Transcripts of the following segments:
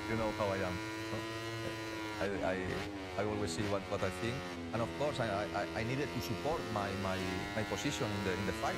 You know how I am. No? I always see what I think, and of course I needed to support my position in the fight.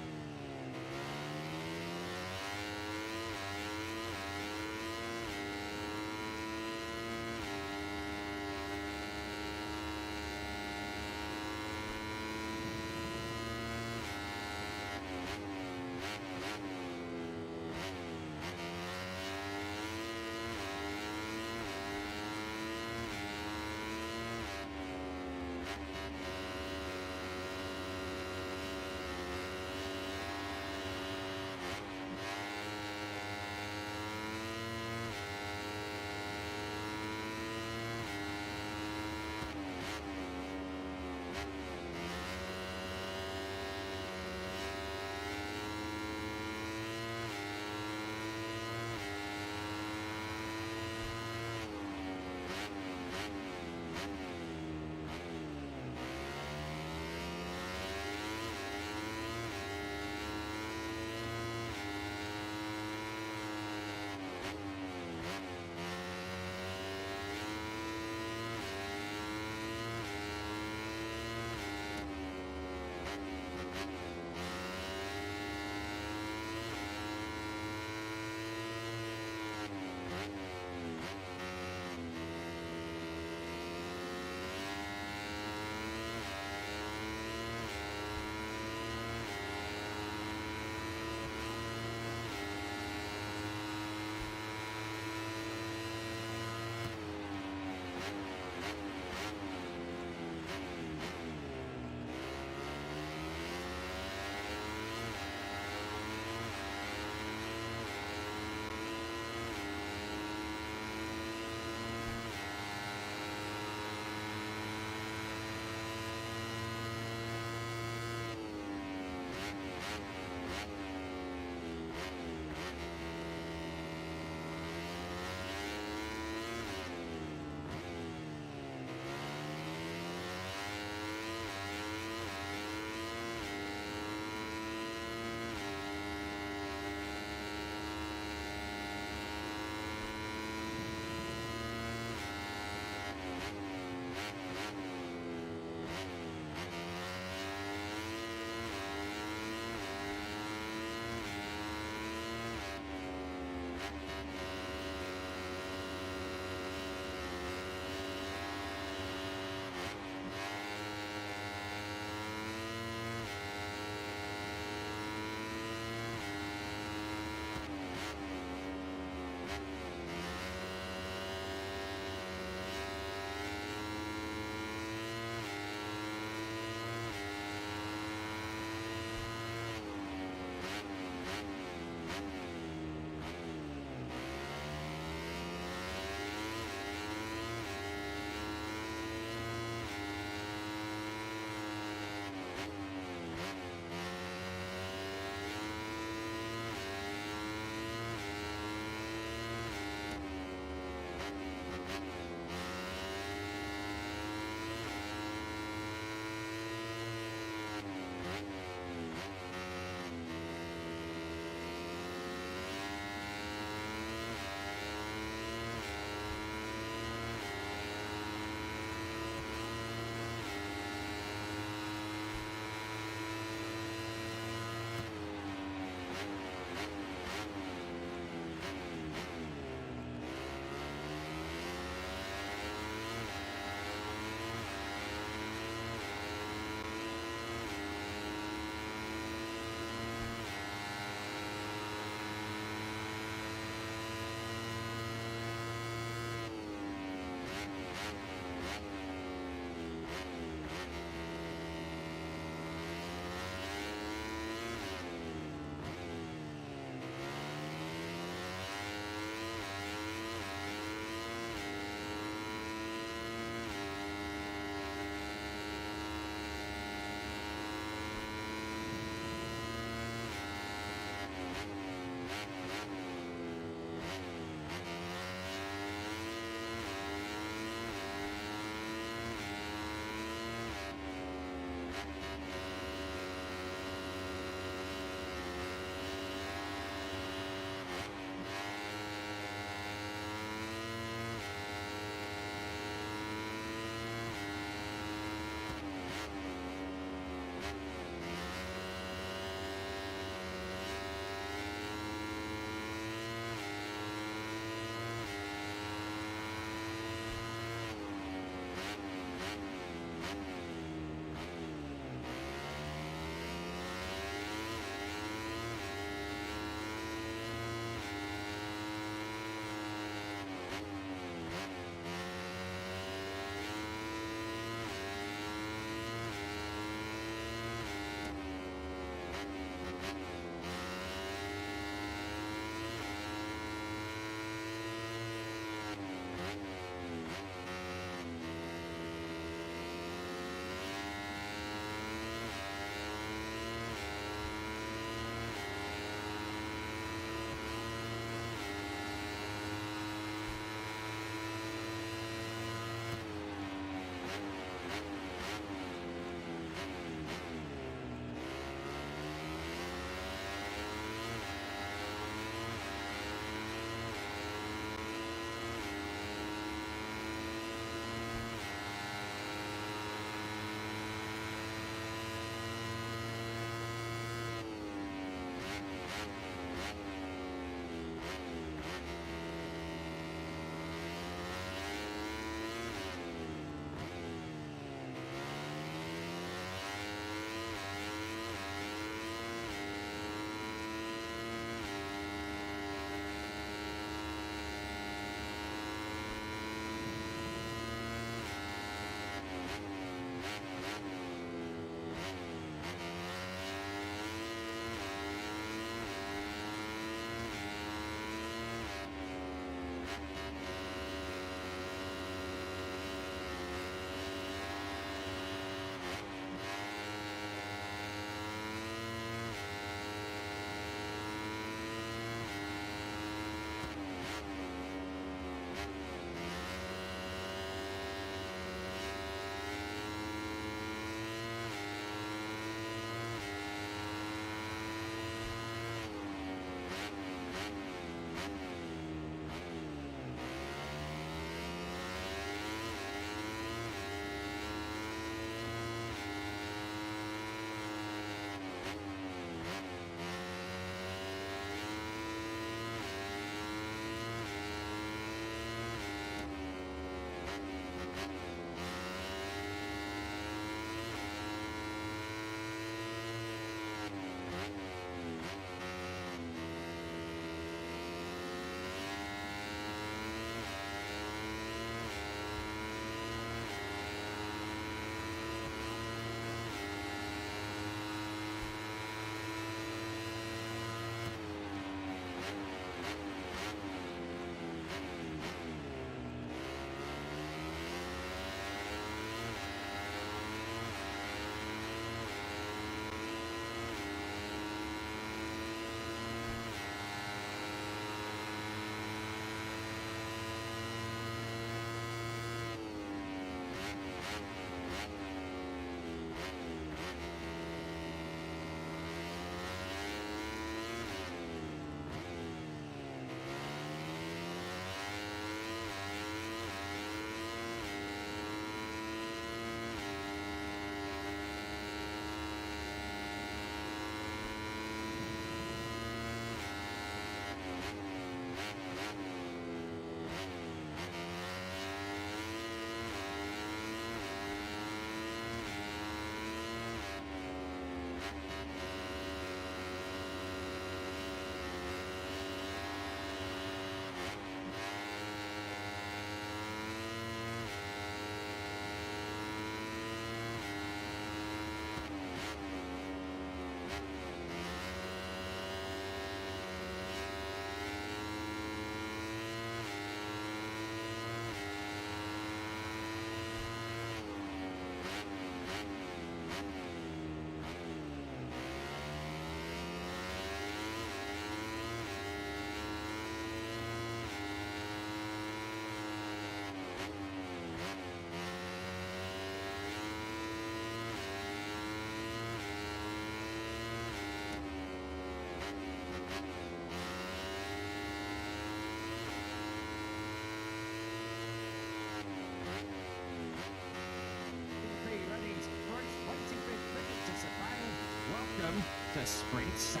the Sprint Saturday.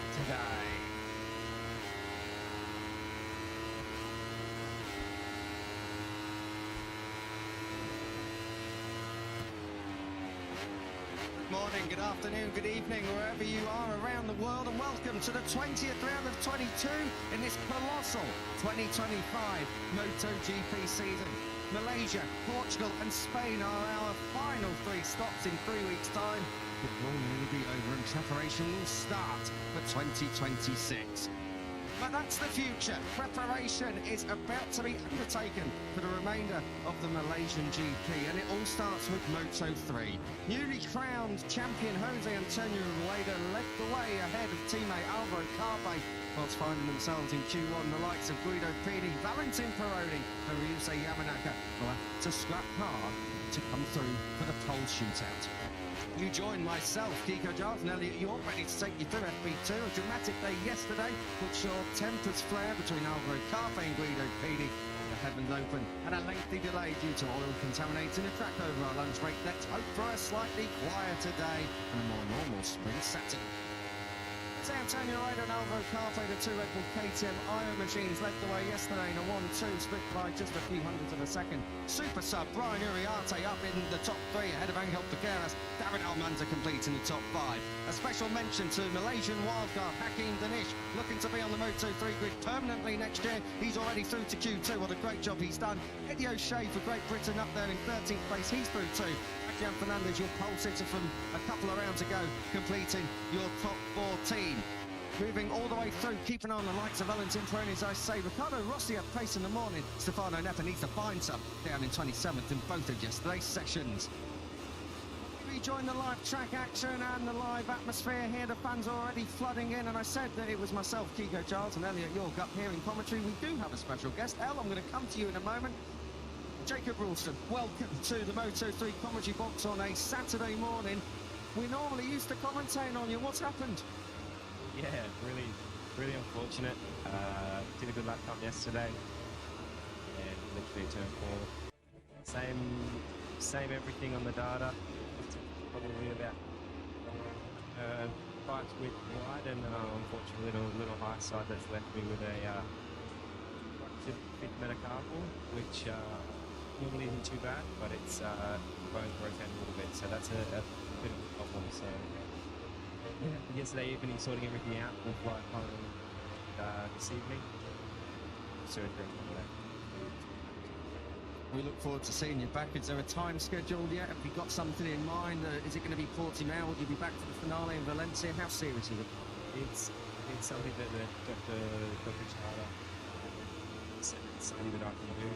Good morning, good afternoon, good evening, wherever you are around the world, and welcome to the 20th round of 22 in this colossal 2025 MotoGP season. Malaysia, Portugal and Spain are our final 3 stops in 3 weeks' time. It will nearly be over and preparation will start for 2026. But that's the future. Preparation is about to be undertaken for the remainder of the Malaysian GP, and it all starts with Moto3. Newly crowned champion Jose Antonio Rueda led the way ahead of teammate Alvaro Carpe, whilst finding themselves in Q1. The likes of Guido Pini, Valentin Peroni and Ryusei Yamanaka will have to scrap hard to come through for the pole shootout. You join myself, Kiko Giles and Elliot York, ready to take you through FP2. A dramatic day yesterday, which saw tempers flare between Alvaro Carpe and Guido Pini. The heavens open and a lengthy delay due to oil contaminating the track over our lunch break. Let's hope for a slightly quieter day and a more normal Sprint Saturday. Jose Antonio Rueda and Alvaro Carpe, the 2 Red Bull KTM Iron machines, led the way yesterday in a 1-2, split by just a few hundredths of a second. Super sub Brian Uriarte up in the top 3 ahead of Angel Piqueras. David Almanza completing the top 5. A special mention to Malaysian wildcard Hakim Danish, looking to be on the Moto3 grid permanently next year. He's already through to Q2. What a great job he's done. Eddie O'Shea for Great Britain up there in 13th place. He's through too. Adrian Fernandez, your pole sitter from a couple of rounds ago, completing your top 14. Moving all the way through, keeping on the likes of Valentin Peroni, as I say. Ricardo Rossi at pace in the morning. Stefano Nepa needs to find some down in 27th in both of yesterday's sessions. We join the live track action and the live atmosphere here. The fans are already flooding in, and I said that it was myself, Kiko Giles and Elliot York up here in commentary. We do have a special guest. El, I'm going to come to you in a moment. Jacob Ralston, welcome to the Moto3 commentary box on a Saturday morning. We're normally used to commentating on you. What's happened? Yeah, really unfortunate. Did a good lap time yesterday, and literally turn 4. Same everything on the data. Probably about 5 width wide, and unfortunately little high side that's left me with a fifth metacarpal, which normally isn't too bad, but it's bones rotating a little bit, so that's a bit of a problem. So yesterday evening, sorting everything out, we'll fly home this evening. Surgery on that. We look forward to seeing you back. Is there a time scheduled yet? Have you got something in mind? Is it going to be Portimao? Will you be back for the finale in Valencia? How serious is it? It's something that Dr. Chada said it's something that I can do.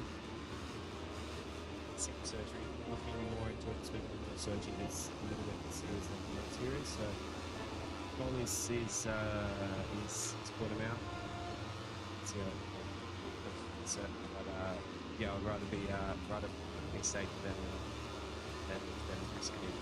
Simple surgery. Looking more into it, speaking of surgery is a little bit serious than not serious. So goal is to put him out. So, but yeah, I'd rather be safe than risk anything.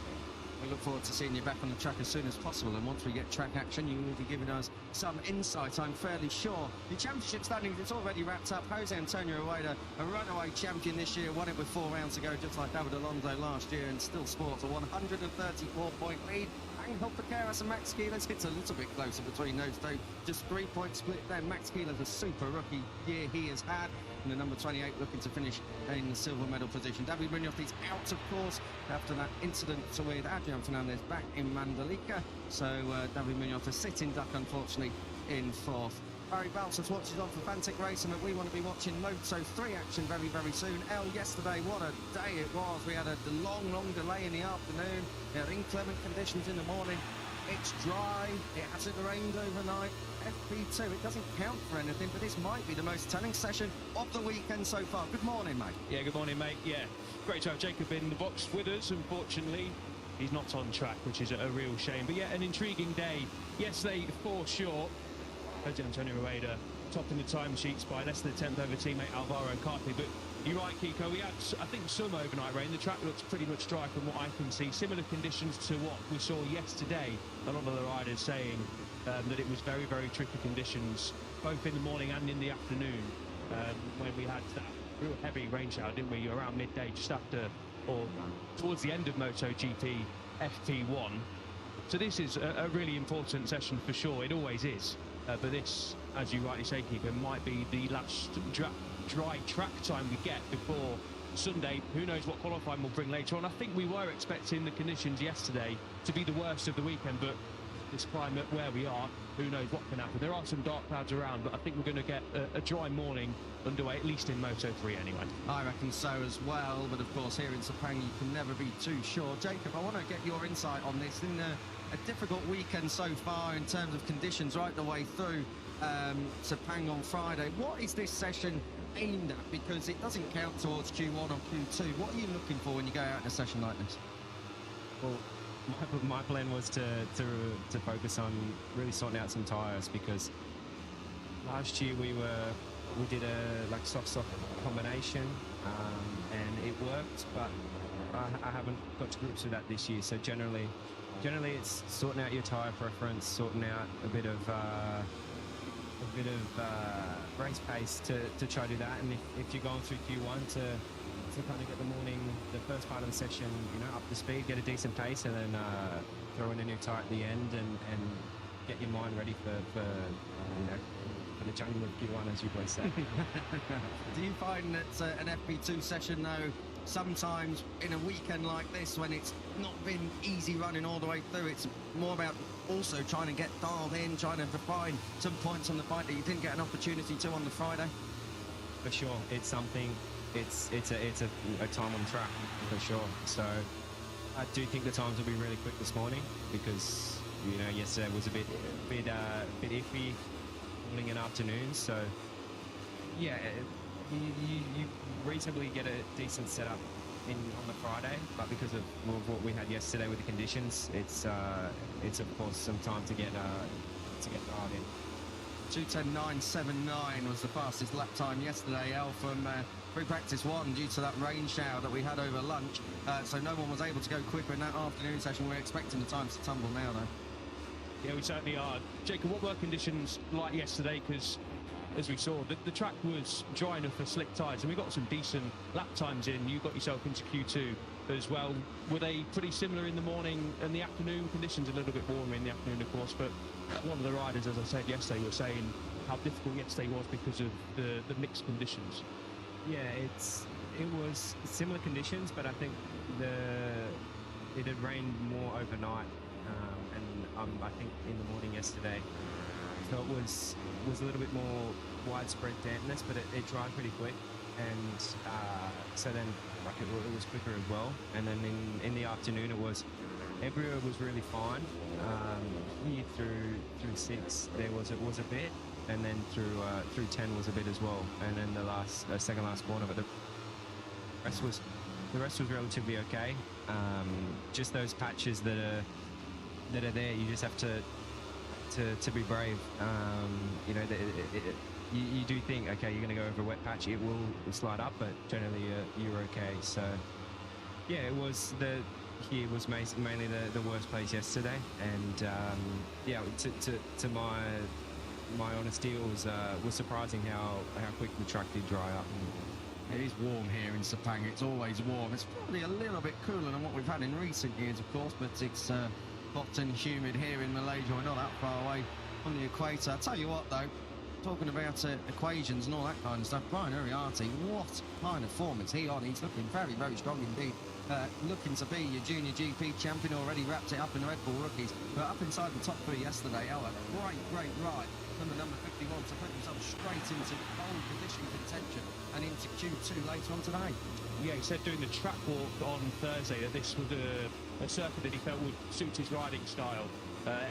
We look forward to seeing you back on the track as soon as possible, and once we get track action, you will be giving us some insight, I'm fairly sure. The championship standings, it's already wrapped up. Jose Antonio Rueda, a runaway champion this year, won it with 4 rounds to go, just like David Alonso last year, and still sports a 134-point lead. Angel Piqueras and Max Keeler's hits a little bit closer between those two. Just 3-point split there. Max Keeler's a super rookie year he has had. And the number 28 looking to finish in the silver medal position. David Munoz is out, of course, after that incident with Adrian Fernandez back in Mandalika. So David Munoz, a sitting duck, unfortunately, in 4th. Barry Balsas watches on for Fantic Racing, but we want to be watching Moto3 action very, very soon. El, yesterday, what a day it was. We had a long delay in the afternoon. We had inclement conditions in the morning. It's dry. It hasn't rained overnight. FP2, it doesn't count for anything, but this might be the most telling session of the weekend so far. Good morning, mate. Yeah, good morning, mate. Yeah, great to have Jacob in the box with us. Unfortunately, he's not on track, which is a real shame. But yeah, an intriguing day. Yesterday, 4 short. Jose Antonio Rueda topping the timesheets by less than a tenth over teammate Alvaro Carpe. But you're right, Kiko, we had, I think, some overnight rain. The track looks pretty much dry from what I can see. Similar conditions to what we saw yesterday. A lot of the riders saying that it was very, very tricky conditions, both in the morning and in the afternoon, when we had that real heavy rain shower, didn't we? Around midday, just after, or towards the end of MotoGP FP1. So this is a really important session for sure. It always is. But this, as you rightly say, Keeper, might be the last dry track time we get before Sunday. Who knows what qualifying will bring later on. I think we were expecting the conditions yesterday to be the worst of the weekend, but this climate where we are, who knows what can happen. There are some dark clouds around, but I think we're going to get a dry morning underway, at least in Moto3 anyway. I reckon so as well, but of course here in Sepang you can never be too sure. Jacob, I want to get your insight on this. In a difficult weekend so far in terms of conditions right the way through Sepang on Friday, what is this session aimed at? Because it doesn't count towards Q1 or Q2. What are you looking for when you go out in a session like this? Well, my plan was to focus on really sorting out some tyres, because last year we did a like soft combination, and it worked, but I haven't got to grips with that this year. So generally it's sorting out your tyre preference, sorting out a bit of race pace to try to do that. And if you're going through Q1 to kind of get the first part of the session, up to speed, get a decent pace, and then throw in a new tyre at the end and get your mind ready for the jungle of Q1, as you both say. Do you find that an FP2 session, though, sometimes in a weekend like this, when it's not been easy running all the way through, it's more about also trying to get dialed in, trying to define some points on the bike that you didn't get an opportunity to on the Friday? For sure, it's something. It's a time on track for sure. So I do think the times will be really quick this morning, because yesterday was a bit iffy morning and afternoon. So yeah, you reasonably get a decent setup on the Friday, but because of what we had yesterday with the conditions, it's of course some time to get dialed in. 2:10.979 was the fastest lap time yesterday, Al, from free practice 1, due to that rain shower that we had over lunch. So no one was able to go quicker in that afternoon session. We're expecting the times to tumble now, though. Yeah, we certainly are. Jacob, what were conditions like yesterday? Because as we saw, the track was dry enough for slick tyres, and we got some decent lap times in. You got yourself into Q2 as well. Were they pretty similar in the morning and the afternoon? Conditions a little bit warmer in the afternoon, of course, but one of the riders, as I said yesterday, were saying how difficult yesterday was because of the mixed conditions. Yeah, it was similar conditions, but I think it had rained more overnight, and I think in the morning yesterday, so it was a little bit more widespread dampness, but it dried pretty quick, and so then it was quicker as well. And then in the afternoon, everywhere was really fine. Here through 6 there was a bit, and then through 10 was a bit as well, and then the second last corner, but the rest was relatively okay. Just those patches that are there, you just have to be brave. You do think, okay, you're going to go over a wet patch, it will slide up, but generally you're okay. So yeah, here was mainly the worst place yesterday, and yeah, to my honesty, it was surprising how quick the track did dry up. It is warm here in Sepang. It's always warm. It's probably a little bit cooler than what we've had in recent years, of course, but it's hot and humid here in Malaysia. We're not that far away from the equator. I'll tell you what, though, talking about equations and all that kind of stuff, Brian Uriarte, what kind of form is he on? He's looking very, very strong indeed. Looking to be your junior GP champion, already wrapped it up in the Red Bull Rookies. But up inside the top 3 yesterday, a great ride from the number 51 to put himself straight into pole position contention and into Q2 later on today. Yeah, he said during the track walk on Thursday that this was a circuit that he felt would suit his riding style.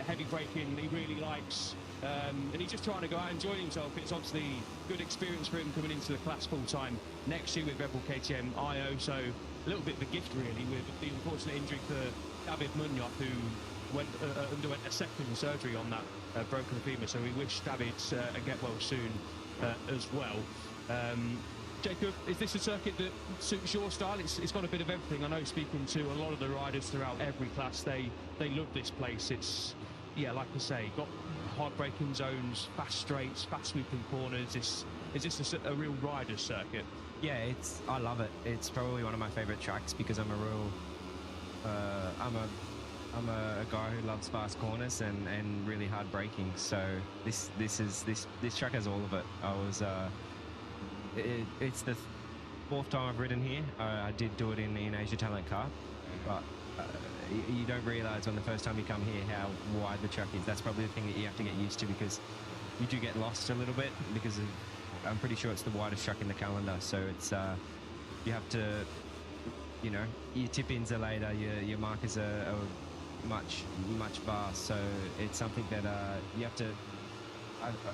Heavy braking, he really likes, and he's just trying to go out and enjoy himself. It's obviously a good experience for him coming into the class full time next year with Red Bull KTM IO, so a little bit of a gift really, with the unfortunate injury for David Munoz, who underwent a second surgery on that broken femur, so we wish David a get well soon as well. Jacob, is this a circuit that suits your style? It's got a bit of everything. I know, speaking to a lot of the riders throughout every class, they love this place. It's, yeah, like I say, got hard braking zones, fast straights, fast sweeping corners. Is this a real rider's circuit? Yeah, I love it. It's probably one of my favorite tracks because I'm a I'm a guy who loves fast corners and really hard braking. So this track has all of it. It's the fourth time I've ridden here. I did do it in Asia Talent Cup, but you don't realise on the first time you come here how wide the track is. That's probably the thing that you have to get used to, because you do get lost a little bit because I'm pretty sure it's the widest track in the calendar. So it's you have to, you know, your tip-ins are later, your markers are much vast. So it's something that you have to,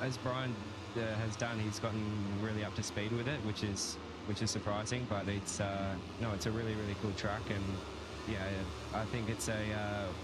as Brian has done, he's gotten really up to speed with it, which is surprising. But it's no, it's a really cool track, and yeah, I think it's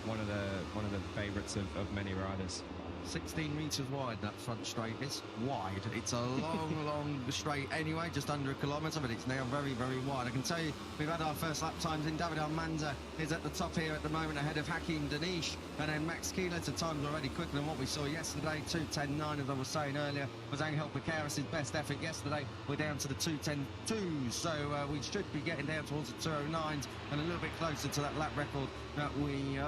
one of the favourites of many riders. 16 metres wide, that front straight. It's wide. It's a long straight anyway, just under a kilometre, but it's now very wide. I can tell you, we've had our first lap times in. David Almanza is at the top here at the moment, ahead of Hakim Danish, and then Max Keeler's at times already quicker than what we saw yesterday. 2:10.9, as I was saying earlier, was Angel Piqueras' best effort yesterday. We're down to the 2:10.2, so we should be getting down towards the 2:09s and a little bit closer to that lap record that we...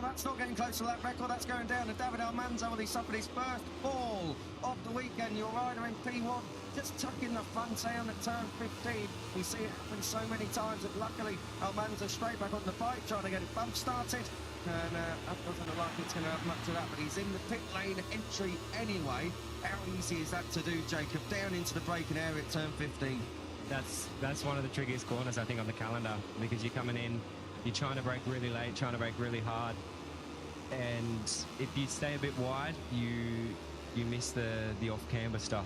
that's not getting close to that record. That's going down to David Almanza. Well, he suffered his first fall of the weekend. Your rider in P1 just tucking the front down at turn 15. We see it happen so many times that luckily Almanza straight back on the bike trying to get it bump started. And that doesn't look like it's going to have much of that, but he's in the pit lane entry anyway. How easy is that to do, Jacob? Down into the braking area at turn 15. That's one of the trickiest corners, I think, on the calendar, because you're coming in, you're trying to brake really late, trying to brake really hard, and if you stay a bit wide, you miss the off camber stuff.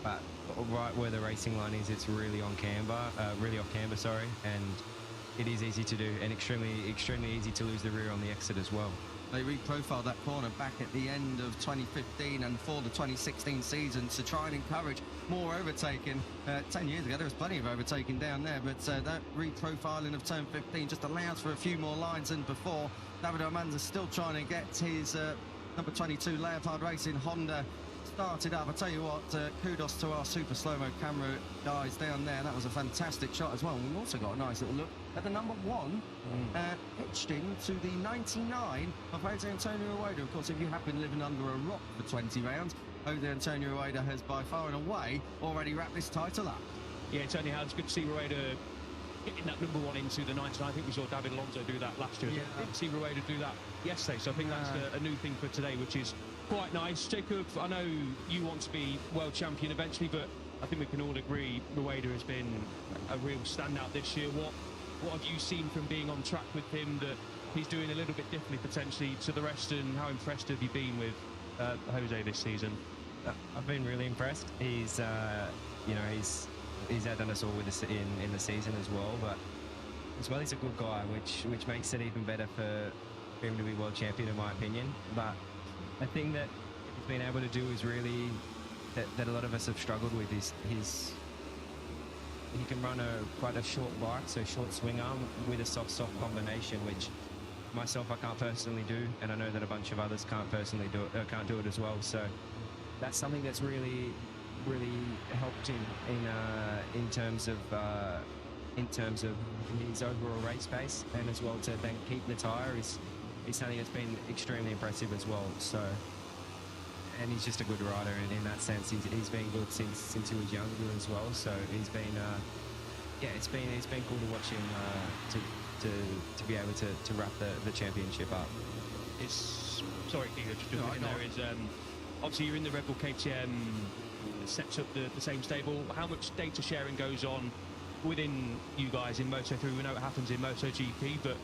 But right where the racing line is, it's really on camber, really off camber, sorry, and it is easy to do, and extremely easy to lose the rear on the exit as well. They reprofiled that corner back at the end of 2015 and for the 2016 season to try and encourage more overtaking. 10 years ago, there was plenty of overtaking down there, but that reprofiling of turn 15 just allows for a few more lines than before. David Almanza still trying to get his number 22 Leopard Racing Honda started up. I tell you what, kudos to our super slow-mo camera guys down there. That was a fantastic shot as well. We've also got a nice little look at the number 1 pitched into the 99 of Jose Antonio Rueda. Of course, if you have been living under a rock for 20 rounds, Jose Antonio Rueda has by far and away already wrapped this title up. Yeah, it certainly has. Good to see Rueda getting that number 1 into the 99. I think we saw David Alonso do that last year. Yeah. I didn't see Rueda do that yesterday, so I think that's a new thing for today, which is quite nice. Jacob, I know you want to be world champion eventually, but I think we can all agree Rueda has been a real standout this year. What have you seen from being on track with him that he's doing a little bit differently potentially to the rest, and how impressed have you been with Jose this season? I've been really impressed. He's outdone us all with in the season as well, but as well he's a good guy, which makes it even better for him to be world champion in my opinion. But the thing that he's been able to do is really that a lot of us have struggled with is he can run quite a short bike, so short swing arm with a soft combination, which myself I can't personally do, and I know that a bunch of others can't do it as well. So that's something that's really helped him in terms of his overall race pace, and as well to then keep the tyre is something that's been extremely impressive as well. So, and he's just a good rider, and in that sense he's been good since he was younger as well. So he's been it's been cool to watch him to be able to wrap the championship up. Sorry, Keegan, just jumping in there is obviously you're in the Red Bull KTM, sets up the same stable. How much data sharing goes on within you guys in Moto3? We know it happens in MotoGP, but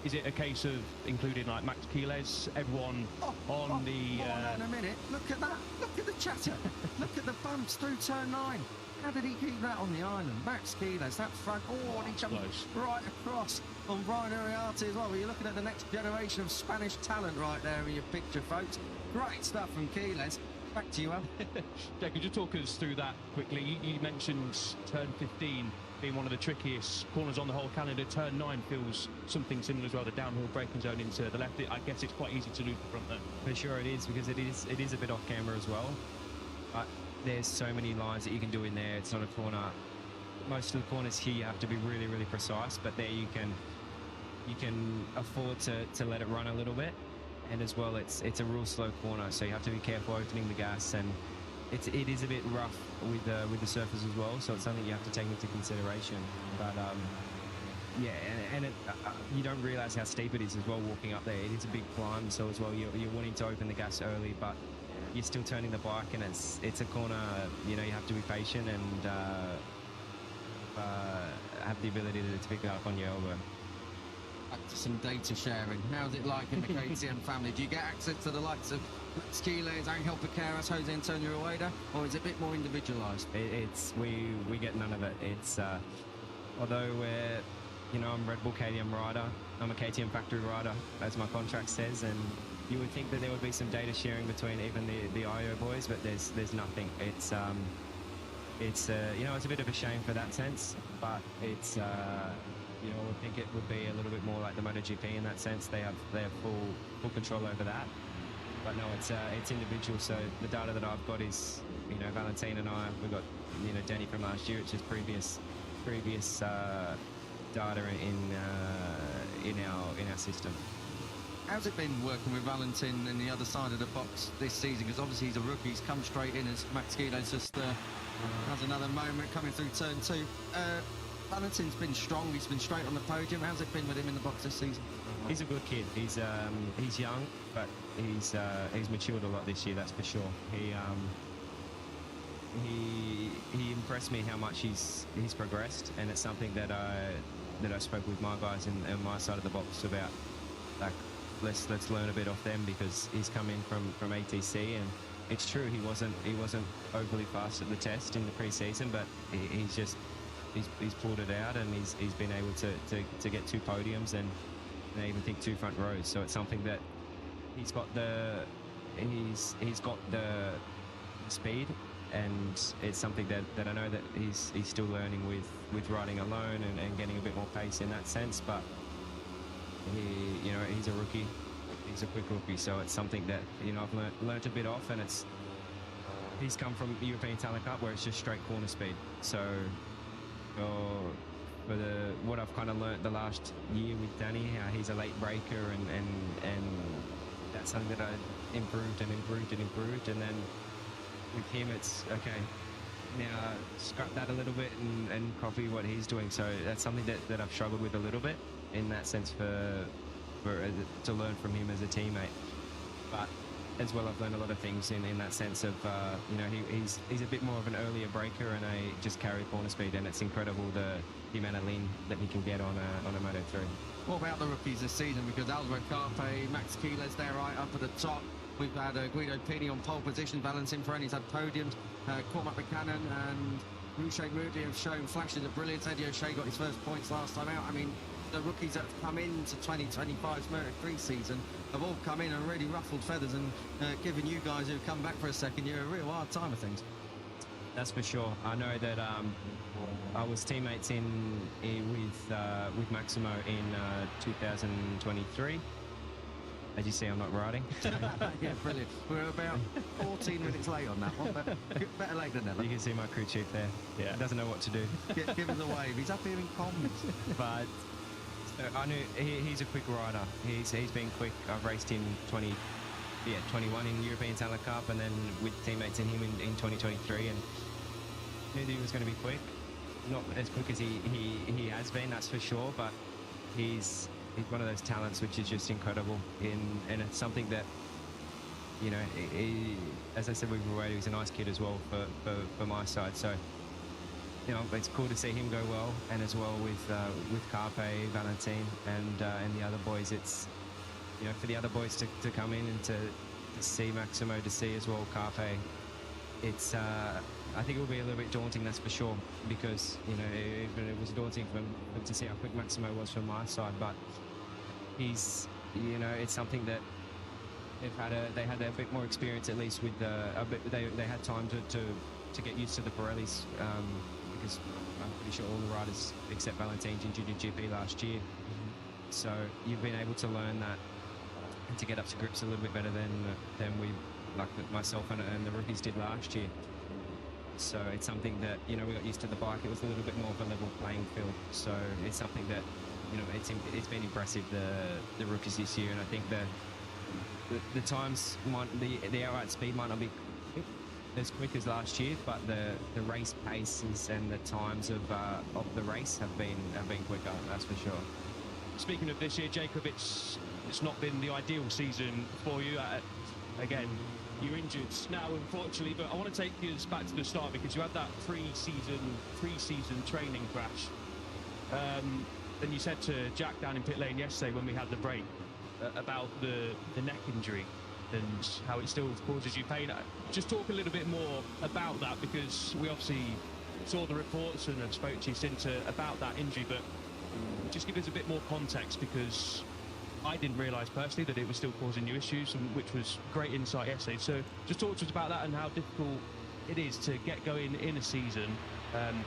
is it a case of including like Max Keeles, everyone on the... Hold on a minute, look at that, look at the chatter, look at the bumps through turn 9. How did he keep that on the island? Max Keeles, that front, and he jumped right across on Brian Uriarte as well. You're looking at the next generation of Spanish talent right there in your picture, folks. Great stuff from Keeles. Back to you, Al. Jack, could you talk us through that quickly? You mentioned turn 15 being one of the trickiest corners on the whole calendar. Turn 9 feels something similar as well, the downhill braking zone into the left. I guess it's quite easy to lose the front there. For sure it is, because it is a bit off camera as well. But there's so many lines that you can do in there. It's not a corner. Most of the corners here you have to be really precise, but there you can you can afford to let it run a little bit. And as well, it's a real slow corner, so you have to be careful opening the gas, and it is a bit rough with the surface as well, so it's something you have to take into consideration. But yeah, and you don't realize how steep it is as well walking up there. It is a big climb, so as well you're wanting to open the gas early, but you're still turning the bike, and it's a corner. You know, you have to be patient and have the ability to pick it up on your elbow. Back to some data sharing. How's it like in the KTM family? Do you get access to the likes of Max Quiles, Angel Piqueras, Jose Antonio Rueda, or is it a bit more individualised? We get none of it. It's although we're, you know, I'm Red Bull KTM rider, I'm a KTM factory rider, as my contract says, and you would think that there would be some data sharing between even the IO boys, but there's nothing. It's you know, it's a bit of a shame for that sense, but it's you know, I think it would be a little bit more like the MotoGP in that sense. They have full control over that. But no, it's individual. So the data that I've got is, you know, Valentin and I, we've got, you know, Danny from last year. It's just previous data in our system. How's it been working with Valentin in the other side of the box this season? Because obviously he's a rookie. He's come straight in as Max Quiles just has another moment coming through turn 2. Valentin's been strong. He's been straight on the podium. How's it been with him in the box this season? He's a good kid. He's young, but he's matured a lot this year. That's for sure. He impressed me how much he's progressed, and it's something that I spoke with my guys in my side of the box about. Like, let's learn a bit off them, because he's come in from ATC, and it's true he wasn't overly fast at the test in the pre-season, but he's pulled it out, and he's been able to get 2 podiums and I even think 2 front rows. So it's something that he's got the speed, and it's something that I know that he's still learning with riding alone and getting a bit more pace in that sense. But he's a rookie. He's a quick rookie, so it's something that, you know, I've learnt a bit off, and he's come from European Talent Cup where it's just straight corner speed. So for what I've kind of learnt the last year with Danny, how he's a late breaker, and that's something that I improved, and then with him it's okay, now scrap that a little bit and copy what he's doing. So that's something that I've struggled with a little bit in that sense to learn from him as a teammate. But as well, I've learned a lot of things in that sense of, you know, he's a bit more of an earlier breaker, and I just carry corner speed, and it's incredible the amount of lean that he can get on a Moto3. What about the rookies this season? Because Alvaro Carpe, Max Quiles, they're right up at the top. We've had Guido Pini on pole position, Valentin Ferrani's had podiums, Cormac Buchanan and Rouche Moody have shown flashes of brilliance. Eddie O'Shea got his first points last time out. I mean, the rookies that have come into 2025's Moto3 season have all come in and really ruffled feathers and given you guys who've come back for a second year a real hard time of things. That's for sure. I know that I was teammates with Maximo in 2023. As you see, I'm not riding. Yeah, brilliant. We're about 14 minutes late on that one, but better late than never. You can see my crew chief there. Yeah. He doesn't know what to do. Give him the wave. He's up here in comms. But I knew he's a quick rider. He's been quick. I've raced him 21 in European Talent Cup, and then with teammates in him in 2023, and knew that he was going to be quick. Not as quick as he has been, that's for sure, but he's one of those talents which is just incredible, and it's something that, you know, as I said with Rueda, he's a nice kid as well for my side. So, you know, it's cool to see him go well, and as well with Carpe, Valentin, and the other boys. It's, you know, for the other boys to come in and to see Maximo, to see as well Carpe. It's I think it will be a little bit daunting, that's for sure, because, you know, it was daunting for him to see how quick Maximo was from my side, but he's, you know, it's something that they had a bit more experience, at least with they had time to get used to the Pirellis, because I'm pretty sure all the riders except Valentin in Junior GP last year. So you've been able to learn that and to get up to grips a little bit better than we, like myself and the rookies did last year. So it's something that, you know, we got used to the bike. It was a little bit more of a level playing field. So it's something that it's been impressive, the rookies this year, and I think the times the outright speed might not be as quick as last year, but the race paces and the times of the race have been quicker, that's for sure. Speaking of this year, Jacob, it's not been the ideal season for you. Again, you're injured now, unfortunately, but I want to take you back to the start because you had that pre-season training crash. Then you said to Jack down in pit lane yesterday when we had the break about the neck injury and how it still causes you pain. Just talk a little bit more about that, because we obviously saw the reports and have spoke to you since about that injury, but just give us a bit more context, because I didn't realise personally that it was still causing you issues, which was great insight yesterday. So just talk to us about that and how difficult it is to get going in a season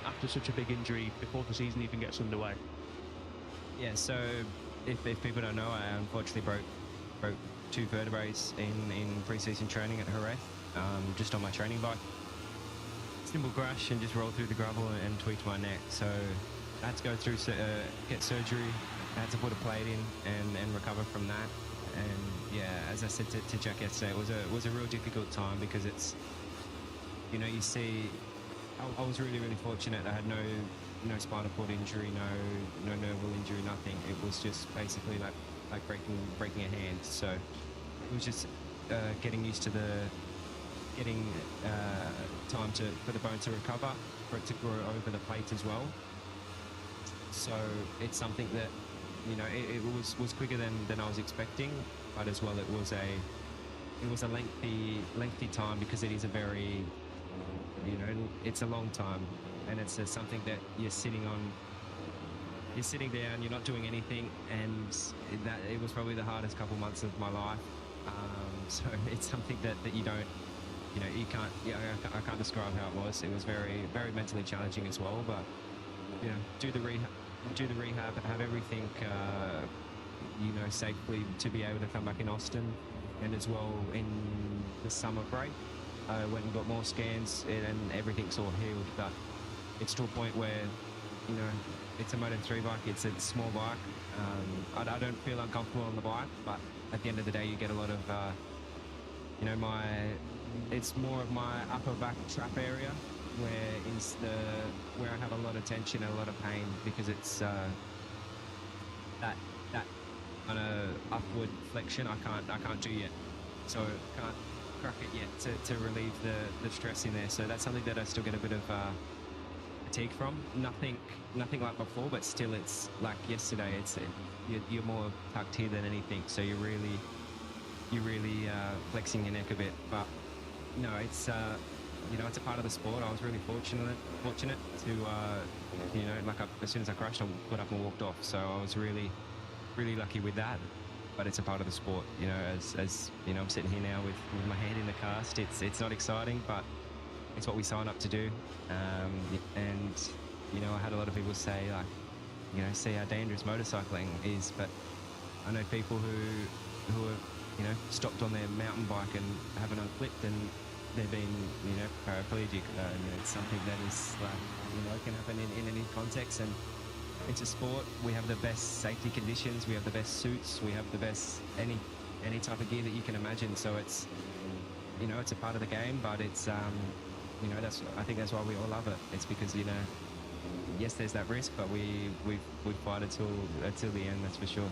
after such a big injury before the season even gets underway. Yeah, so if people don't know, I unfortunately broke 2 vertebrae in pre-season training at Jerez, just on my training bike. Simple crash and just rolled through the gravel and tweaked my neck. So I had to go through, get surgery, I had to put a plate in and recover from that. And yeah, as I said to Jack yesterday, it was a real difficult time, because it's, you see, I was really fortunate. I had no spinal cord injury, no nerval injury, nothing. It was just basically like breaking a hand. So it was just getting used to getting time for the bone to recover, for it to grow over the plate as well. So it's something that, it was quicker than I was expecting, but as well it was a lengthy time, because it is a very, it's a long time, and it's something that you're sitting down, you're not doing anything, and it was probably the hardest couple months of my life. So it's something that you don't, you can't, I can't describe how it was. It was very mentally challenging as well, but do the rehab, have everything, safely to be able to come back in Austin, and as well in the summer break. I went and got more scans, and everything's all healed, but it's to a point where, it's a Moto3 bike, it's a small bike. I don't feel uncomfortable on the bike, but at the end of the day, you get a lot of, it's more of my upper back trap area, where I have a lot of tension and a lot of pain, because it's that kind of upward flexion I can't do yet, so I can't crack it yet to relieve the stress in there. So that's something that I still get a bit of fatigue from. Nothing like before, but still, it's like yesterday. You're more tucked here than anything, so you're really flexing your neck a bit. But no, it's it's a part of the sport. I was really fortunate to as soon as I crashed, I got up and walked off. So I was really lucky with that. But it's a part of the sport, as I'm sitting here now with my hand in the cast. It's not exciting, but it's what we sign up to do. And I had a lot of people say, like, see how dangerous motorcycling is, but I know people who have stopped on their mountain bike and haven't unflipped, and they've been paraplegic. It's something that is it can happen in any context, and it's a sport. We have the best safety conditions, we have the best suits, we have the best any type of gear that you can imagine. So it's it's a part of the game, but it's I think that's why we all love it. It's because yes, there's that risk, but we fight it till the end, that's for sure.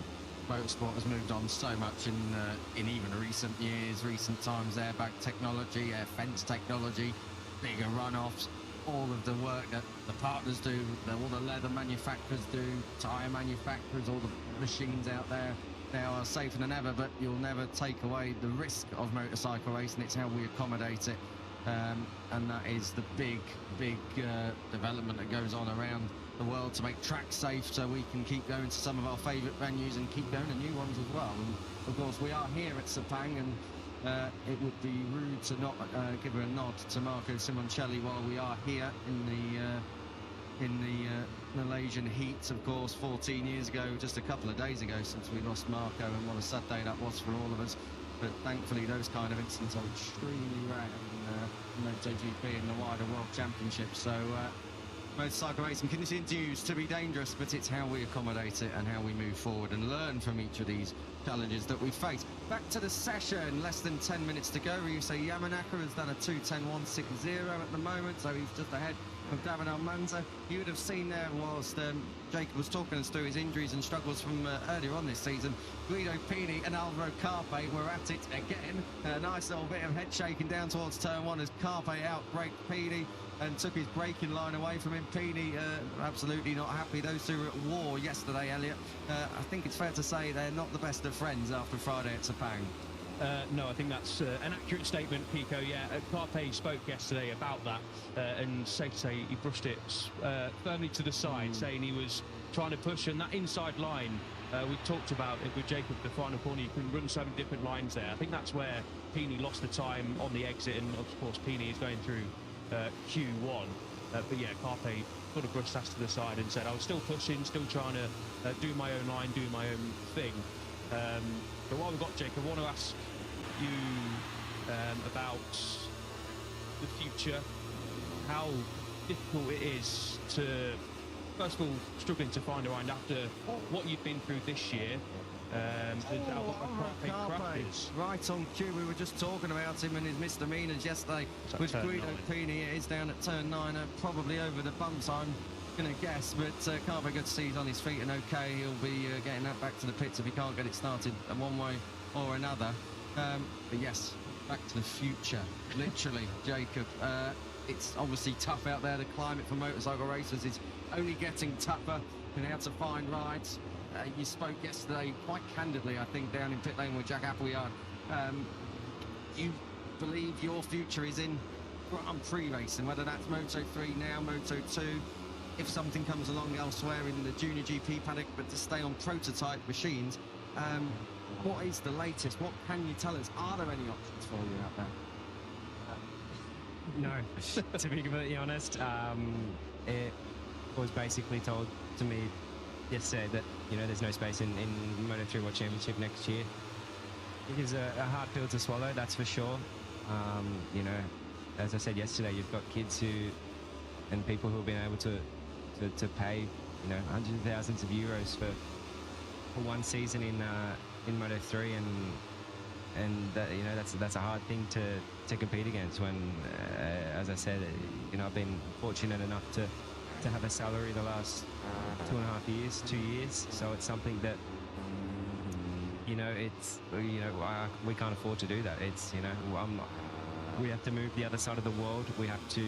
Motorsport has moved on so much in even recent years, recent times. Airbag technology, air fence technology, bigger runoffs, all of the work that the partners do, all the leather manufacturers do, tyre manufacturers, all the machines out there. They are safer than ever, but you'll never take away the risk of motorcycle racing. It's how we accommodate it, and that is the big development that goes on around the world to make tracks safe, so we can keep going to some of our favourite venues and keep going to new ones as well. And of course, we are here at Sepang, and it would be rude to not give a nod to Marco Simoncelli while we are here in the Malaysian heats. Of course, 14 years ago, just a couple of days ago, since we lost Marco, and what a sad day that was for all of us. But thankfully, those kind of incidents are extremely rare in MotoGP and the wider World Championship. So motorcycle racing continues to be dangerous, but it's how we accommodate it and how we move forward and learn from each of these challenges that we face. Back to the session, less than 10 minutes to go. Ryusei Yamanaka has done a 2:10.160 at the moment, so he's just ahead of David Almanza. You would have seen there whilst Jacob was talking us through his injuries and struggles from earlier on this season. Guido Pini and Alvaro Carpe were at it again. A nice little bit of head shaking down towards turn one as Carpe outbraked Pini and took his braking line away from him. Pini absolutely not happy. Those two were at war yesterday, Elliot. I think it's fair to say they're not the best of friends after Friday at Sepang. No, I think that's an accurate statement, Pico. Yeah, Carpe spoke yesterday about that, and safe to say he brushed it firmly to the side, saying he was trying to push, and that inside line, we talked about it with Jacob, the final corner, you can run so many different lines there. I think that's where Pini lost the time on the exit, and of course Pini is going through Q1. But yeah, Carpe sort of brushed that to the side and said, I was still pushing, still trying to do my own line, do my own thing. But while we've got Jacob, I want to ask you about the future, how difficult it is to, first of all, struggling to find a line after what you've been through this year. Right on cue. We were just talking about him and his misdemeanors yesterday with Guido Pini. It is down at turn 9, probably over the bumps, I'm going to guess, but Carpe, good to see he's on his feet and okay. He'll be getting that back to the pits if he can't get it started one way or another. But yes, back to the future, literally, Jacob. It's obviously tough out there. The climate for motorcycle racers is only getting tougher and how to find rides. You spoke yesterday quite candidly, I think, down in pit lane with Jack Appleyard. You believe your future is in Grand Prix racing, whether that's Moto3 now, Moto2, if something comes along elsewhere in the junior GP paddock, but to stay on prototype machines. What is the latest? What can you tell us? Are there any options for you out there? No, to be completely honest. It was basically told to me yesterday that, you know, there's no space in Moto3 World Championship next year. It is a hard pill to swallow, that's for sure. You know, as I said yesterday, you've got kids and people who have been able to pay, you know, hundreds of thousands of euros for one season in Moto3, and that, you know, that's a hard thing to compete against. When, as I said, you know, I've been fortunate enough to have a salary the last 2 years, so it's something that, you know, it's, you know, we can't afford to do that. It's, you know, we have to move the other side of the world. We have to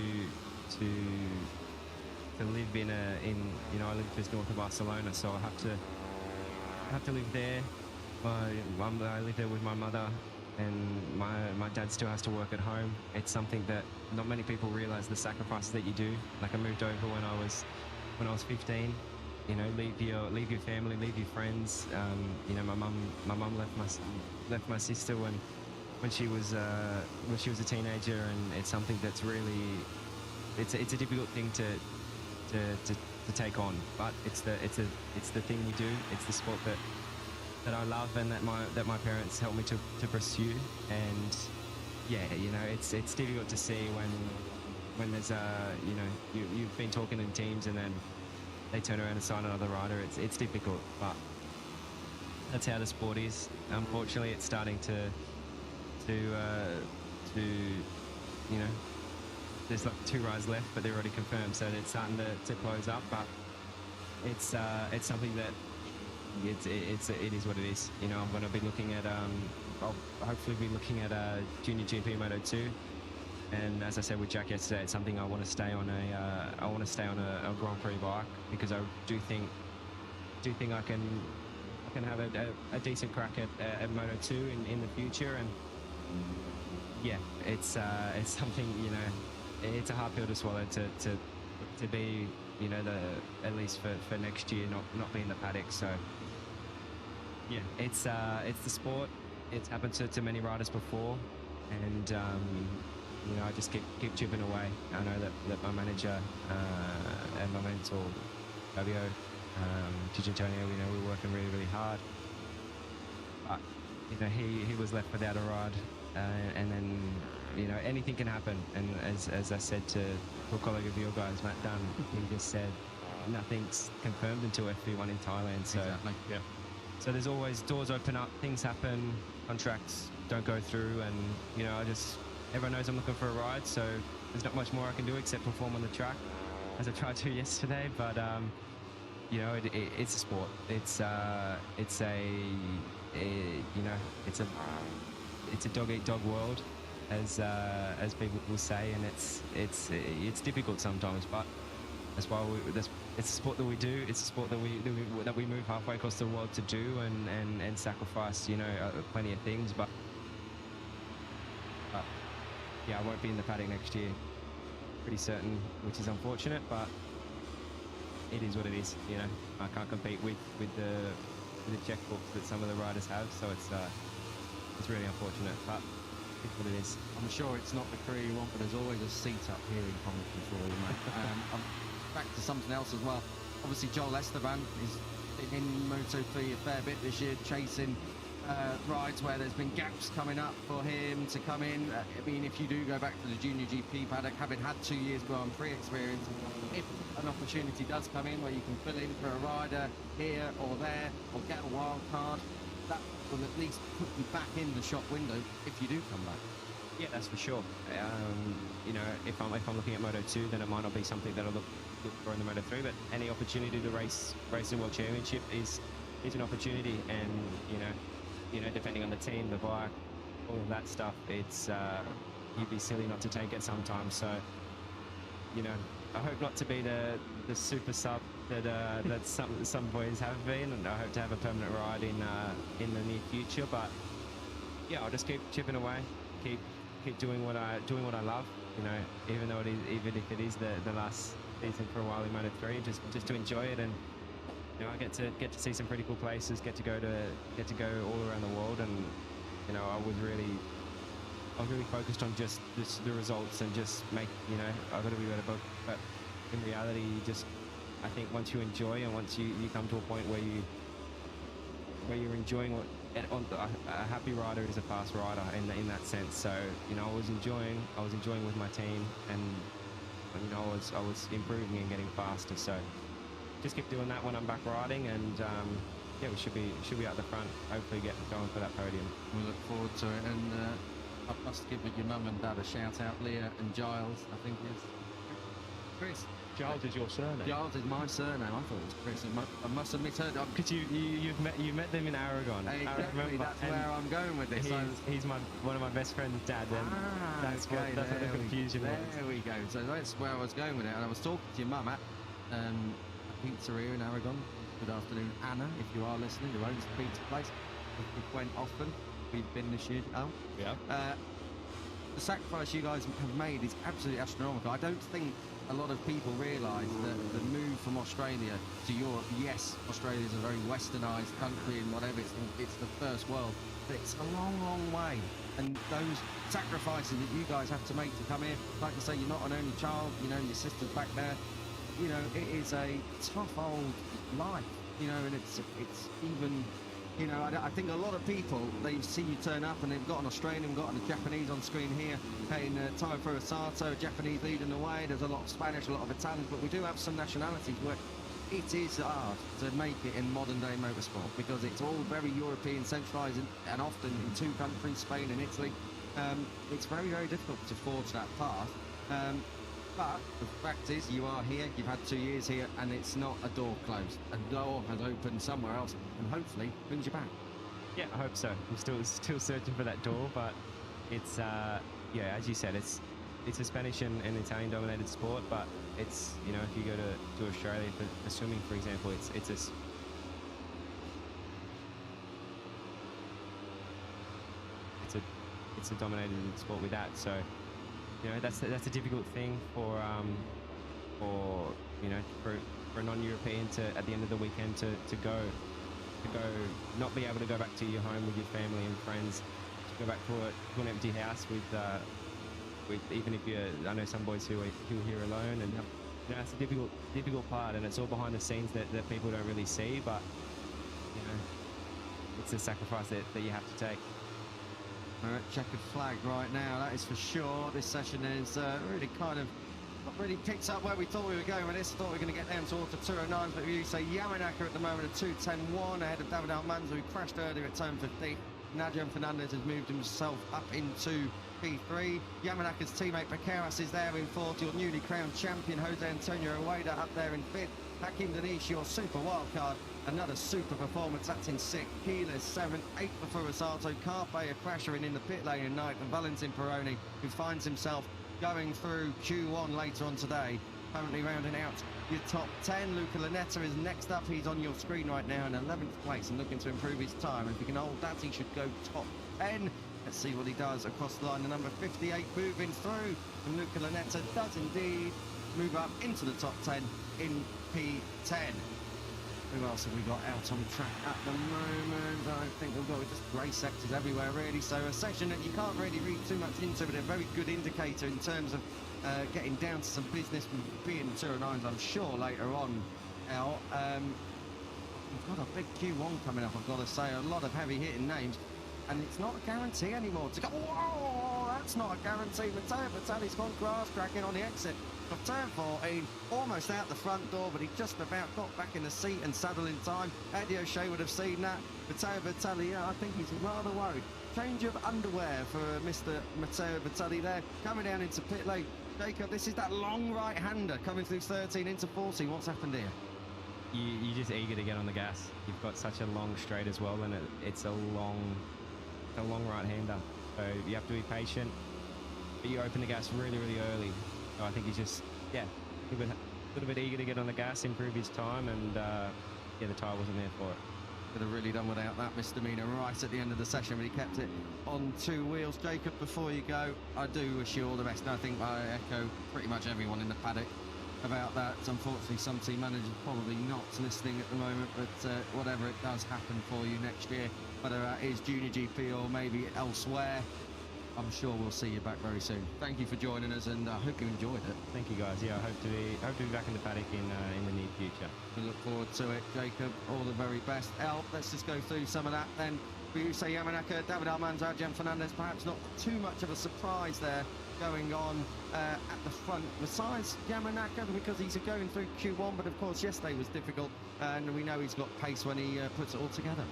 live in you know, I live just north of Barcelona, so I have to live there. I live there with my mother, and my dad still has to work at home. It's something that not many people realize, the sacrifice that you do. Like, I moved over when I was 15. You know, leave your family, leave your friends. You know, my mum left my sister when she was a teenager, and it's something that's really, it's a difficult thing to take on. But it's the thing we do. It's the sport that I love and that my parents helped me to pursue. And yeah, you know, it's difficult to see when there's you know, you've been talking in teams and then they turn around and sign another rider. It's difficult, but that's how the sport is. Unfortunately, it's starting to you know, there's like 2 rides left, but they're already confirmed, so it's starting to close up. But it's something that it is what it is. You know, I'm going to be looking at I'll hopefully be looking at Junior GP Moto2, and as I said with Jack yesterday, it's something I want to stay on a Grand Prix bike, because I do think I can have a decent crack at Moto2 in the future. And yeah, it's something, you know, it's a hard pill to swallow to be, you know, at least for next year not be in the paddock. So yeah, it's the sport. It's happened to many riders before, and you know, I just keep chipping away. I know that my manager and my mentor Fabio Antonio, you know, we're working really, really hard. But you know, he was left without a ride, and then you know, anything can happen. And as I said to a colleague of your guys, Matt Dunn, he just said nothing's confirmed until FP1 in Thailand. So Exactly. Yeah. so there's always doors open up, things happen, contracts don't go through, and you know, everyone knows I'm looking for a ride, so there's not much more I can do except perform on the track, as I tried to yesterday. But you know, it's a sport. It's a you know, it's a dog eat dog world, as people will say, and it's difficult sometimes, but that's why it's a sport that we do. It's a sport that we move halfway across the world to do, and sacrifice, you know, plenty of things. But yeah, I won't be in the paddock next year, pretty certain, which is unfortunate, but it is what it is. You know, I can't compete with the checkbooks that some of the riders have, so it's really unfortunate, but it's what it is. I'm sure it's not the career you want, but there's always a seat up here in commentary for you, mate. I'm back to something else as well. Obviously, Joel Esteban is in Moto3 a fair bit this year, chasing rides where there's been gaps coming up for him to come in. I mean, if you do go back to the Junior GP paddock, having had 2 years Grand Prix experience, if an opportunity does come in where you can fill in for a rider here or there, or get a wild card, that will at least put you back in the shop window if you do come back. Yeah, that's for sure. You know, if I'm looking at Moto2, then it might not be something that I'll look for in the Moto3, but any opportunity to race in World Championship is an opportunity, and you know, depending on the team, the bike, all of that stuff, it's you'd be silly not to take it sometimes. So, you know, I hope not to be the super sub that some boys have been, and I hope to have a permanent ride in the near future. But yeah, I'll just keep chipping away, keep doing what I love. You know, even if it is the last season for a while in Moto3, just to enjoy it. And you know, I get to see some pretty cool places, get to go all around the world, and you know, I was really focused on just the results and just you know, I've got to be better. But in reality, I think once you enjoy, and once you come to a point where you're enjoying a happy rider is a fast rider in that sense. So you know, I was enjoying with my team, and you know, I was improving and getting faster. So just keep doing that when I'm back riding, and yeah, we should be at the front, hopefully get going for that podium. We look forward to it, and I must give your mum and dad a shout out, Leah and Giles, I think it is. Chris. Giles is your surname. Giles is my surname. I thought it was Chris. I must have misheard. Because you met them in Aragon. Exactly, that's where I'm going with this. He's one of my best friend's dad, and that's okay, what the confusion was. There we go. So that's where I was going with it, and I was talking to your mum at a pizzeria in Aragon. Good afternoon, Anna, if you are listening, who owns the pizza place. We went often. We've been this year. Oh, Yeah. The sacrifice you guys have made is absolutely astronomical. I don't think a lot of people realise that the move from Australia to Europe, yes, Australia is a very westernised country and whatever, it's the first world, but it's a long, long way. And those sacrifices that you guys have to make to come here, like I say, you're not an only child, you know, your sister's back there, you know, it is a tough old life, you know, and it's even, you know, I think a lot of people, they see you turn up and they've got an Australian, got a Japanese on screen here, in Taifuro Sato, Japanese leading the way, there's a lot of Spanish, a lot of Italians, but we do have some nationalities where it is hard to make it in modern day motorsport, because it's all very European centralised, and often in two countries, Spain and Italy. It's very, very difficult to forge that path. But the fact is, you are here, you've had 2 years here, and it's not a door closed. A door has opened somewhere else, and hopefully brings you back. Yeah, I hope so. I'm still searching for that door, but it's yeah, as you said, it's a Spanish and Italian dominated sport, but it's, you know, if you go to Australia for swimming, for example, it's a dominated sport with that. So you know, that's a difficult thing for you know, for a non-European to, at the end of the weekend, to go not be able to go back to your home with your family and friends, to go back to an empty house with even if I know some boys who are here alone, and Yep. you know, it's a difficult part, and it's all behind the scenes that people don't really see, but you know, it's a sacrifice that you have to take. We're at checkered flag right now, that is for sure. This session is really kind of not really picked up where we thought we were going with this. I thought we were going to get down towards the 209s, but you say Yamanaka at the moment at 2:10.1 ahead of David Almanza, who crashed earlier at turn 15. Nadia Fernandez has moved himself up into P3. Yamanaka's teammate Vaqueras is there in fourth. Your newly crowned champion Jose Antonio Ueda up there in fifth. Hakim Danish, your super wildcard. Another super performance, that's in sixth. Keyless, seventh. Eighth for Furasato. Carpe, a crasher in the pit lane in ninth. And Valentin Peroni, who finds himself going through Q1 later on today. Currently rounding out your top 10. Luca Lanetta is next up. He's on your screen right now in 11th place and looking to improve his time. If he can hold that, he should go top 10. Let's see what he does across the line. The number 58 moving through. And Luca Lanetta does indeed move up into the top 10 in P10. Who else have we got out on track at the moment? I think we've got just grey sectors everywhere, really. So a session that you can't really read too much into, but a very good indicator in terms of getting down to some business with being 209s, I'm sure, later on. Now, we've got a big Q1 coming up, I've got to say. A lot of heavy-hitting names. And it's not a guarantee anymore to go, whoa, that's not a guarantee. Matteo Bertelli's gone grass cracking on the exit of turn 14, almost out the front door, but he just about got back in the seat and saddled in time. Eddie O'Shea would have seen that. Matteo Bertelli, yeah, I think he's rather worried. Change of underwear for Mr. Matteo Bertelli there, coming down into pit lane. Jacob, this is that long right-hander coming through 13 into 14. What's happened here? You're just eager to get on the gas. You've got such a long straight as well, and it's a long right-hander. So you have to be patient, but you open the gas really, really early. So I think he's just, yeah, a little bit eager to get on the gas, improve his time, and yeah, the tyre wasn't there for it. Could have really done without that misdemeanor right at the end of the session, but he kept it on two wheels. Jacob, before you go, I do wish you all the best. And I think I echo pretty much everyone in the paddock about that. Unfortunately, some team managers probably not listening at the moment, but whatever it does happen for you next year, whether that is Junior GP or maybe elsewhere, I'm sure we'll see you back very soon. Thank you for joining us, and I hope you enjoyed it. Thank you, guys. Yeah, I hope to be back in the paddock in the near future. We look forward to it. Jacob, all the very best. El, let's just go through some of that then. Ryusei Yamanaka, David Almanza, Adrian Fernandez, perhaps not too much of a surprise there going on at the front. Besides Yamanaka, because he's going through Q1, but of course yesterday was difficult, and we know he's got pace when he puts it all together.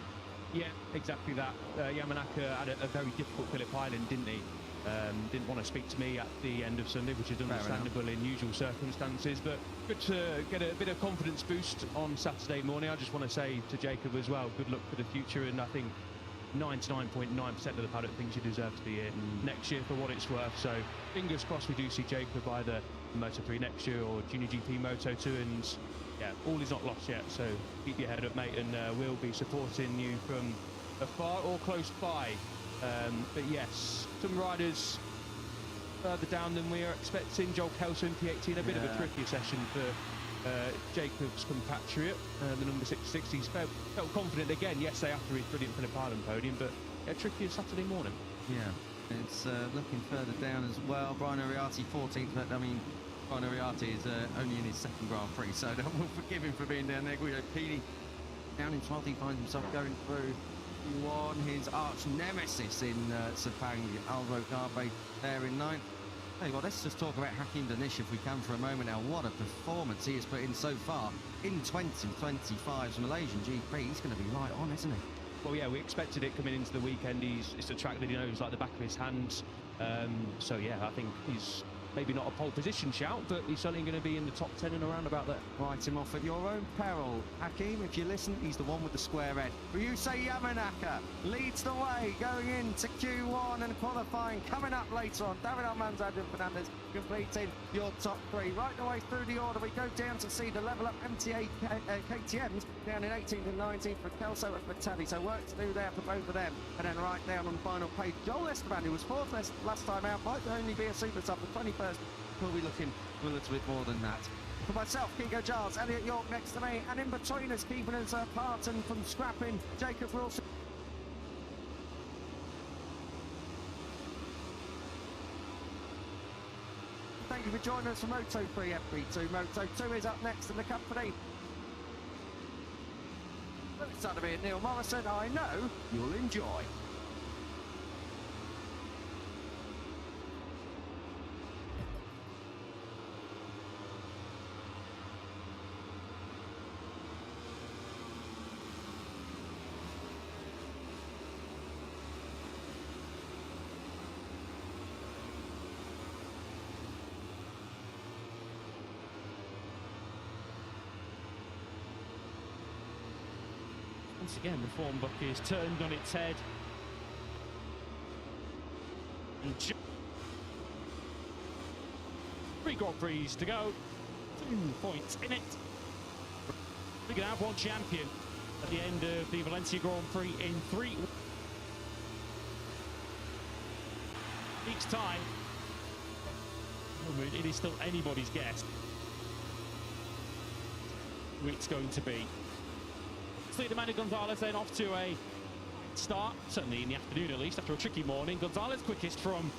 Yeah, exactly that. Yamanaka had a very difficult Phillip Island, didn't he? Didn't want to speak to me at the end of Sunday, which is understandable in usual circumstances, but good to get a bit of confidence boost on Saturday morning. I just want to say to Jacob as well, good luck for the future, and I think 99.9% of the paddock thinks you deserve to be here next year for what it's worth. So fingers crossed we do see Jacob either in Moto3 next year or Junior GP Moto2, and yeah, all is not lost yet. So keep your head up, mate, and we'll be supporting you from afar or close by. But yes, some riders further down than we are expecting. Joel Kelso in P18, a bit of a trickier session for Jacob's compatriot, the number 66. He's felt confident again yesterday after his brilliant Phillip Island podium, but yeah, trickier Saturday morning. Yeah, it's looking further down as well. Brian Ariati 14th, but I mean, Brian Ariati is only in his second Grand Prix, so we'll forgive him for being down there. Guido Pini down in 12th, he finds himself going through Q1. His arch nemesis in Sepang, Alvaro Carpe, there in 9th. Hey, well, let's just talk about Hakim Danish if we can for a moment now. What a performance he has put in so far in 2025's Malaysian GP. He's going to be right on, isn't he? Well, yeah, we expected it coming into the weekend. It's a track that he knows like the back of his hands. So, yeah, I think he's maybe not a pole position shout, but he's certainly going to be in the top 10 and around about there. Write him off at your own peril. Hakim, if you listen, he's the one with the square head. Ryusei Yamanaka leads the way going into Q1 and qualifying. Coming up later on, David Almanza, Adrian Fernandez completing your top three. Right the way through the order, we go down to see the level up MTA KTMs down in 18th and 19th for Kelso and Bertelli. So work to do there for both of them. And then right down on the final page, Joel Esteban, who was fourth last time out, might only be a super sub. The 21st will be looking for a little bit more than that. For myself, Kiko Giles, Elliot York next to me, and in between us, keeping us apart and from scrapping, Jacob Wilson. Thank you for joining us for Moto3 FREE2. Moto2 is up next in the company. It's time to be Neil Morrison. I know you'll enjoy. Once again, the form book is turned on its head. And 3 Grand Prix to go. 2 points in it. We're going to have one champion at the end of the Valencia Grand Prix in 3 weeks' time. It is still anybody's guess who it's going to be. So the Amanda Gonzalez then off to a start, certainly in the afternoon at least, after a tricky morning. Gonzalez quickest from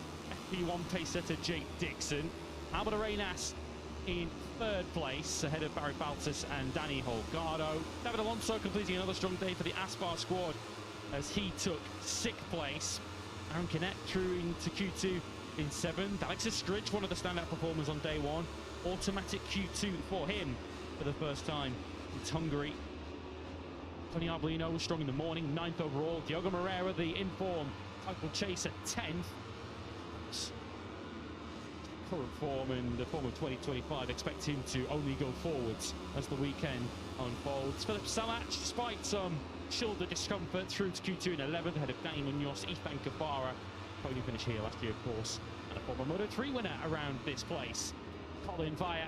FP1 pacer to Jake Dixon. Albert Arenas in 3rd place, ahead of Barry Baltus and Danny Holgado. David Alonso completing another strong day for the Aspar squad as he took 6th place. Aaron Canet through into Q2 in 7th. Alexis Stridge, one of the standout performers on day 1. Automatic Q2 for him for the first time. It's Hungary. Tony Arbolino was strong in the morning, 9th overall. Diogo Moreira, the in-form title chase at 10th. Current form and the form of 2025 expect him to only go forwards as the weekend unfolds. Philip Salac, despite some shoulder discomfort, through to Q2 in 11th, ahead of Danny Munoz, Ethan Guevara. Podium finish here last year, of course, and a former Moto3 winner around this place. Colin Via.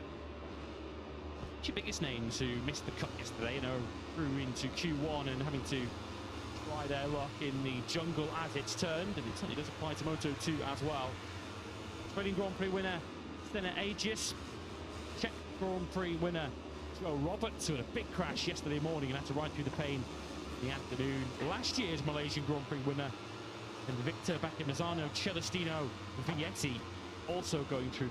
Two biggest names who missed the cut yesterday, through into Q1 and having to try their luck in the jungle as it's turned, and it certainly does apply to Moto2 as well. Australian Grand Prix winner Stena Aegis, Czech Grand Prix winner Joe Roberts, who had a big crash yesterday morning and had to ride through the pain in the afternoon. Last year's Malaysian Grand Prix winner and Victor Bacammezano Celestino Vietti also going through